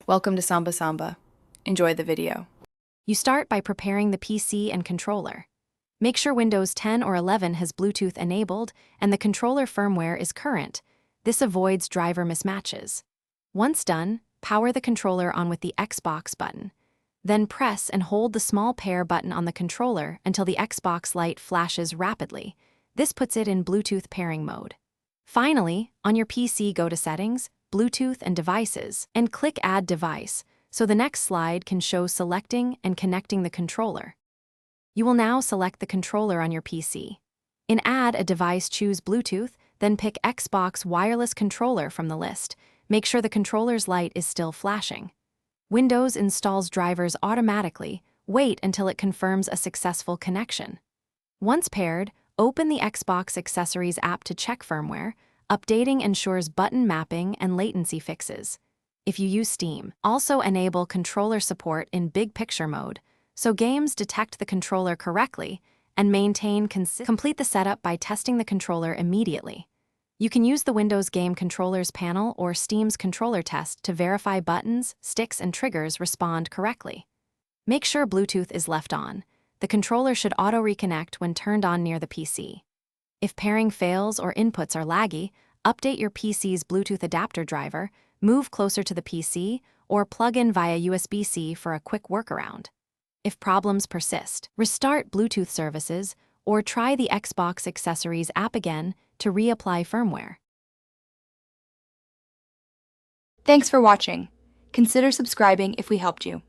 Welcome to Samba Samba. Enjoy the video. You start by preparing the PC and controller. Make sure Windows 10 or 11 has Bluetooth enabled and the controller firmware is current. This avoids driver mismatches. Once done, power the controller on with the Xbox button. Then press and hold the small pair button on the controller until the Xbox light flashes rapidly. This puts it in Bluetooth pairing mode. Finally, on your PC, go to Settings, Bluetooth and Devices, and click Add Device, so the next slide can show selecting and connecting the controller. You will now select the controller on your PC. In Add a Device, choose Bluetooth, then pick Xbox Wireless Controller from the list. Make sure the controller's light is still flashing. Windows installs drivers automatically. Wait until it confirms a successful connection. Once paired, open the Xbox Accessories app to check firmware. Updating ensures button mapping and latency fixes. If you use Steam, also enable controller support in big picture mode, so games detect the controller correctly and maintain complete the setup by testing the controller immediately. You can use the Windows Game Controllers panel or Steam's controller test to verify buttons, sticks, and triggers respond correctly. Make sure Bluetooth is left on. The controller should auto-reconnect when turned on near the PC. If pairing fails or inputs are laggy, update your PC's Bluetooth adapter driver, move closer to the PC, or plug in via USB-C for a quick workaround. If problems persist, restart Bluetooth services or try the Xbox Accessories app again to reapply firmware. Thanks for watching. Consider subscribing if we helped you.